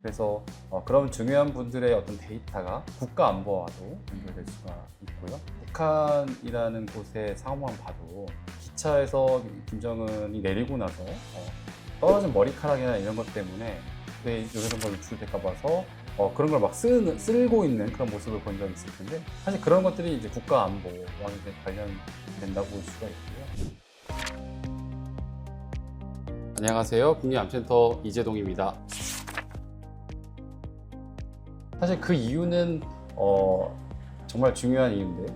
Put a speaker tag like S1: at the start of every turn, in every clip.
S1: 그래서 그런 중요한 분들의 어떤 데이터가 국가 안보와도 연결될 수가 있고요. 북한이라는 곳의 상황만 봐도 기차에서 김정은이 내리고 나서 떨어진 머리카락이나 이런 것 때문에 이런 걸 유출될까 봐서 그런 걸 막 쓸고 있는 그런 모습을 본 적이 있을 텐데, 사실 그런 것들이 이제 국가 안보와 이제 관련된다고 볼 수가 있고요. 안녕하세요. 국립암센터 이재동입니다. 사실 그 이유는 정말 중요한 이유인데,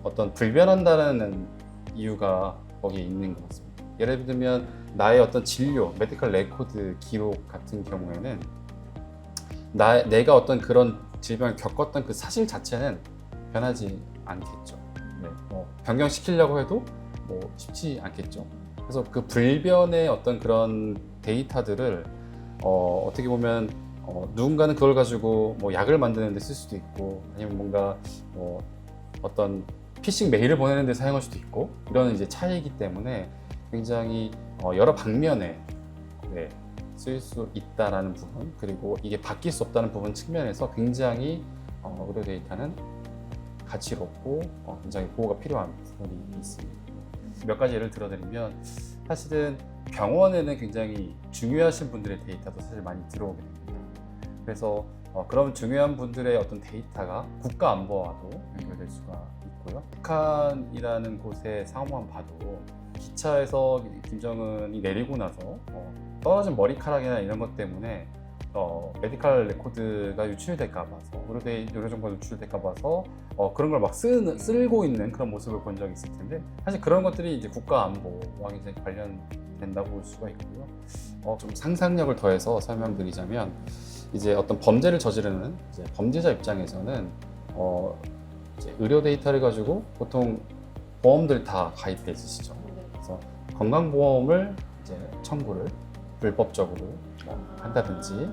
S1: 어떤 불변한다는 이유가 거기에 있는 것 같습니다. 예를 들면 나의 어떤 진료, 메디컬 레코드 기록 같은 경우에는 내가 어떤 그런 질병을 겪었던 그 사실 자체는 변하지 않겠죠. 네, 변경시키려고 해도 쉽지 않겠죠. 그래서 그 불변의 어떤 그런 데이터들을 어떻게 보면 누군가는 그걸 가지고 약을 만드는 데 쓸 수도 있고, 아니면 뭔가 어떤 피싱 메일을 보내는 데 사용할 수도 있고, 이런 이제 차이이기 때문에 굉장히 여러 방면에 쓸 수 있다라는 부분, 그리고 이게 바뀔 수 없다는 부분 측면에서 굉장히 의료 데이터는 가치롭고 굉장히 보호가 필요한 부분이 있습니다. 몇 가지 예를 들어드리면, 사실은 병원에는 굉장히 중요하신 분들의 데이터도 사실 많이 들어오게 됩니다. 그래서 그런 중요한 분들의 어떤 데이터가 국가 안보와도 연결될 수가 있고요. 북한이라는 곳의 상황만 봐도 기차에서 김정은이 내리고 나서 떨어진 머리카락이나 이런 것 때문에 메디컬 레코드가 유출될까 봐서, 의료 정보가 유출될까 봐서 그런 걸 막 쓸고 있는 그런 모습을 본 적이 있을 텐데, 사실 그런 것들이 이제 국가 안보와 이제 관련된다고 볼 수가 있고요. 좀 상상력을 더해서 설명드리자면, 이제 어떤 범죄를 저지르는 이제 범죄자 입장에서는 이제 의료 데이터를 가지고 보통 보험들 다 가입돼 있으시죠. 그래서 건강보험을 이제 청구를 불법적으로 한다든지,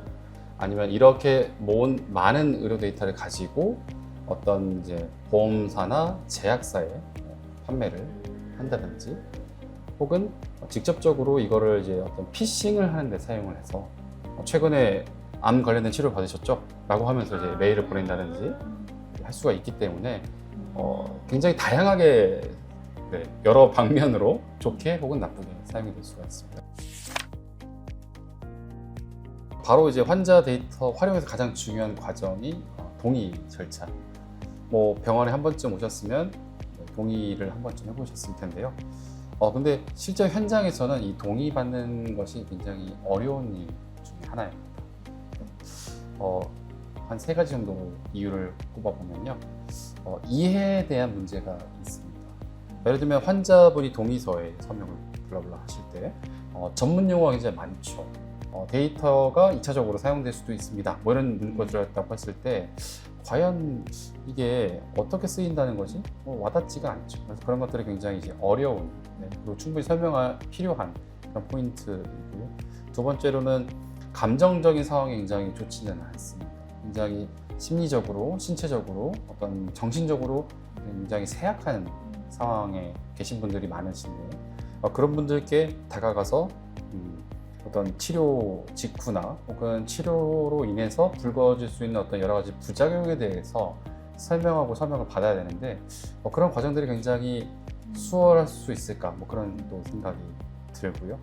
S1: 아니면 이렇게 모은 많은 의료 데이터를 가지고 어떤 이제 보험사나 제약사에 판매를 한다든지, 혹은 직접적으로 이거를 이제 어떤 피싱을 하는 데 사용을 해서 최근에 암 관련된 치료 받으셨죠? 라고 하면서 이제 메일을 보낸다든지 할 수가 있기 때문에 굉장히 다양하게 여러 방면으로 좋게 혹은 나쁘게 사용이 될 수가 있습니다. 바로 이제 환자 데이터 활용에서 가장 중요한 과정이 동의 절차. 병원에 한 번쯤 오셨으면 동의를 한 번쯤 해보셨을 텐데요. 근데 실제 현장에서는 이 동의 받는 것이 굉장히 어려운 일 중에 하나입니다. 한 3가지 정도 이유를 꼽아보면요. 이해에 대한 문제가 있습니다. 예를 들면 환자분이 동의서에 서명을 블라블라 하실 때 전문 용어가 굉장히 많죠. 데이터가 2차적으로 사용될 수도 있습니다. 이런 문구를 했다고 했을 때 과연 이게 어떻게 쓰인다는 것이 와닿지가 않죠. 그래서 그런 것들이 굉장히 이제 어려운, 그리고 충분히 필요한 그런 포인트이고요. 두 번째로는 감정적인 상황이 굉장히 좋지는 않습니다. 굉장히 심리적으로, 신체적으로, 어떤 정신적으로 굉장히 쇠약한 상황에 계신 분들이 많으신데, 그런 분들께 다가가서 어떤 치료 직후나 혹은 치료로 인해서 불거질 수 있는 어떤 여러 가지 부작용에 대해서 설명을 받아야 되는데, 그런 과정들이 굉장히 수월할 수 있을까, 그런 또 생각이 들고요.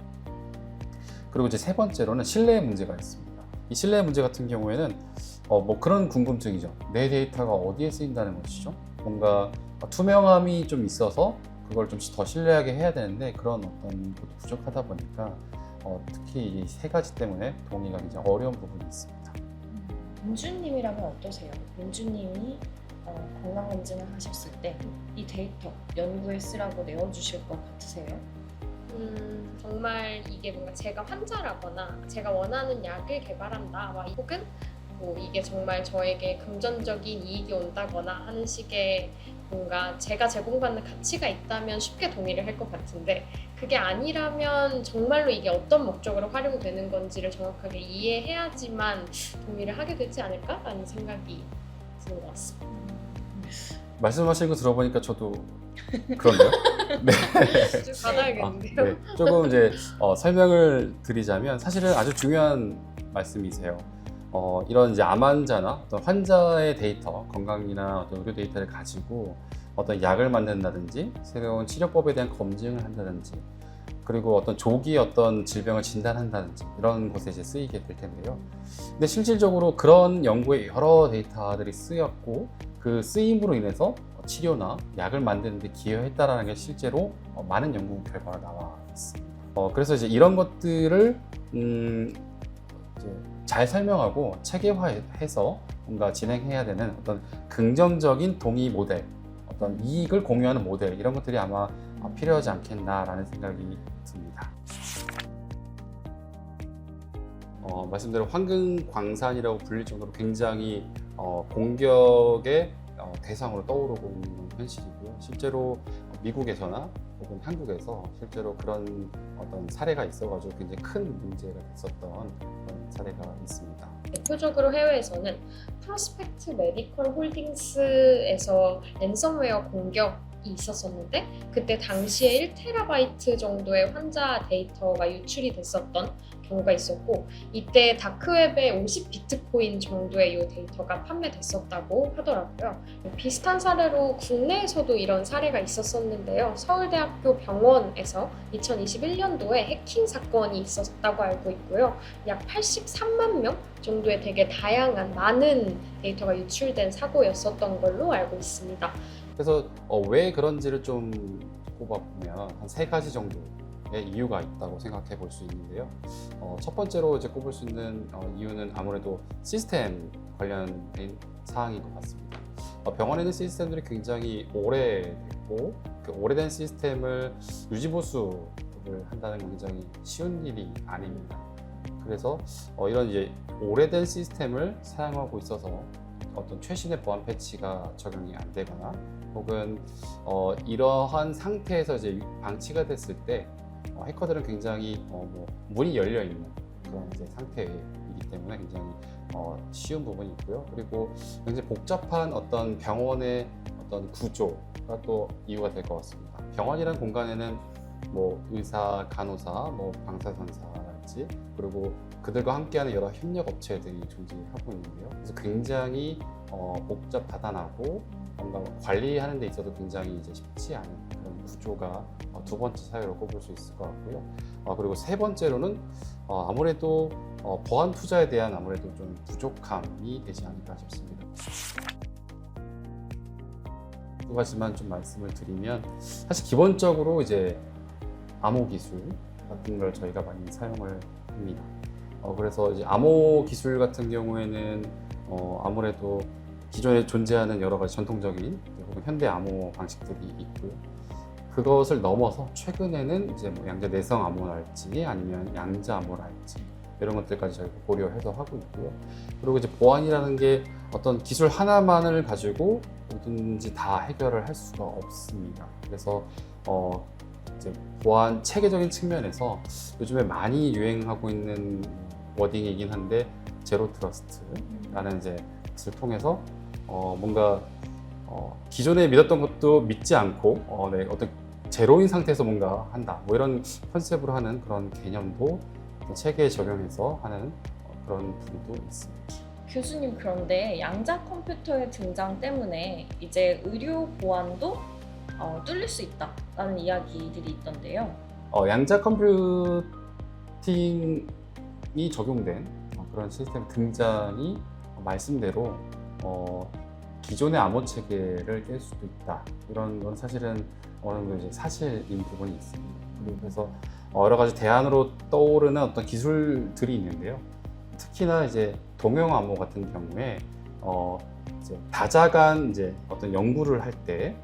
S1: 그리고 이제 3번째로는 신뢰의 문제가 있습니다. 이 신뢰의 문제 같은 경우에는 그런 궁금증이죠. 내 데이터가 어디에 쓰인다는 것이죠. 뭔가 투명함이 좀 있어서 그걸 좀 더 신뢰하게 해야 되는데, 그런 어떤 것도 부족하다 보니까 특히 이 3가지 때문에 동의가 굉장히 어려운 부분이 있습니다.
S2: 민주님이라면 어떠세요? 민주님이 건강검진을 하셨을 때 이 데이터 연구에 쓰라고 내어주실 것 같으세요?
S3: 정말 이게 뭔가 제가 환자라거나 제가 원하는 약을 개발한다, 혹은 이게 정말 저에게 금전적인 이익이 온다거나 하는 식의 뭔가 제가 제공받는 가치가 있다면 쉽게 동의를 할 것 같은데, 그게 아니라면 정말로 이게 어떤 목적으로 활용되는 건지를 정확하게 이해해야지만 동의를 하게 되지 않을까라는 생각이 드는 것 같습니다.
S1: 말씀하시는 거 들어보니까 저도 그런데요? 네.
S3: 쭉 받아야겠는데요.
S1: 조금 이제 설명을 드리자면, 사실은 아주 중요한 말씀이세요. 이런 이제 암 환자나 어떤 환자의 데이터, 건강이나 어떤 의료 데이터를 가지고 어떤 약을 만든다든지 새로운 치료법에 대한 검증을 한다든지 그리고 어떤 조기 어떤 질병을 진단한다든지 이런 곳에 이제 쓰이게 될 텐데요. 근데 실질적으로 그런 연구에 여러 데이터들이 쓰였고 그 쓰임으로 인해서 치료나 약을 만드는 데 기여했다라는 게 실제로 많은 연구 결과가 나와 있습니다. 그래서 이제 이런 것들을 이제 잘 설명하고 체계화해서 뭔가 진행해야 되는 어떤 긍정적인 동의 모델, 어떤 이익을 공유하는 모델 이런 것들이 아마 필요하지 않겠나라는 생각이 듭니다. 말씀대로 황금광산이라고 불릴 정도로 굉장히 공격의 대상으로 떠오르고 있는 현실이고요. 실제로 미국에서나 혹은 한국에서 실제로 그런 어떤 사례가 있어가지고 굉장히 큰 문제가 됐었던 그런 사례가 있습니다.
S3: 대표적으로 해외에서는 프로스펙트 메디컬 홀딩스에서 랜섬웨어 공격이 있었었는데 그때 당시에 1TB 정도의 환자 데이터가 유출이 됐었던 경우가 있었고 이때 다크웹에 50비트코인 정도의 이 데이터가 판매됐었다고 하더라고요. 비슷한 사례로 국내에서도 이런 사례가 있었었는데요. 서울대학교 병원에서 2021년도에 해킹 사건이 있었다고 알고 있고요. 약 83만 명 정도의 되게 다양한 많은 데이터가 유출된 사고였었던 걸로 알고 있습니다.
S1: 그래서 왜 그런지를 좀 꼽아보면 한 3가지 정도의 이유가 있다고 생각해 볼 수 있는데요. 첫 번째로 이제 꼽을 수 있는 이유는 아무래도 시스템 관련된 사항인 것 같습니다. 병원에 있는 시스템들이 굉장히 오래됐고 그 오래된 시스템을 유지보수를 한다는 건 굉장히 쉬운 일이 아닙니다. 그래서 이런 이제 오래된 시스템을 사용하고 있어서 어떤 최신의 보안 패치가 적용이 안 되거나 혹은 이러한 상태에서 이제 방치가 됐을 때 해커들은 굉장히 문이 열려 있는 그런 이제 상태이기 때문에 굉장히 쉬운 부분이 있고요. 그리고 굉장히 복잡한 어떤 병원의 어떤 구조가 또 이유가 될 것 같습니다. 병원이라는 공간에는 뭐 의사, 간호사, 뭐 방사선사랄지 그리고 그들과 함께하는 여러 협력 업체들이 존재하고 있는데요. 그래서 굉장히 복잡 다단하고 뭔가 관리하는 데 있어도 굉장히 이제 쉽지 않은 그런 구조가 두 번째 사유로 꼽을 수 있을 것 같고요. 그리고 세 번째로는 아무래도 보안 투자에 대한 아무래도 좀 부족함이 되지 않을까 싶습니다. 두 가지만 좀 말씀을 드리면 사실 기본적으로 이제 암호 기술 같은 걸 저희가 많이 사용을 합니다. 그래서 이제 암호 기술 같은 경우에는 아무래도 기존에 존재하는 여러 가지 전통적인 혹은 현대 암호 방식들이 있고요. 그것을 넘어서 최근에는 이제 뭐 양자 내성 암호랄지 아니면 양자 암호랄지 이런 것들까지 저희가 고려해서 하고 있고요. 그리고 이제 보안이라는 게 어떤 기술 하나만을 가지고 뭐든지 다 해결을 할 수가 없습니다. 그래서 이제 보안 체계적인 측면에서 요즘에 많이 유행하고 있는 워딩이긴 한데 제로 트러스트라는 이제 것을 통해서 뭔가 기존에 믿었던 것도 믿지 않고 어떤 제로인 상태에서 뭔가 한다 뭐 이런 컨셉으로 하는 그런 개념도 체계에 적용해서 하는 그런 부분도 있습니다.
S2: 교수님, 그런데 양자 컴퓨터의 등장 때문에 이제 의료 보안도 뚫릴 수 있다라는 이야기들이 있던데요.
S1: 양자 컴퓨팅이 적용된 그런 시스템 등장이 말씀대로 기존의 암호 체계를 깰 수도 있다. 이런 건 사실은 어느 정도 이제 사실인 부분이 있습니다. 그래서 여러 가지 대안으로 떠오르는 어떤 기술들이 있는데요. 특히나 이제 동형 암호 같은 경우에 이제 다자간 이제 어떤 연구를 할 때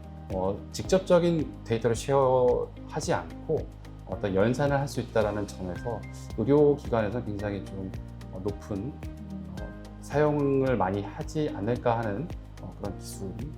S1: 직접적인 데이터를 쉐어하지 않고 어떤 연산을 할 수 있다는 점에서 의료기관에서 굉장히 좀 높은 사용을 많이 하지 않을까 하는 그런 기술이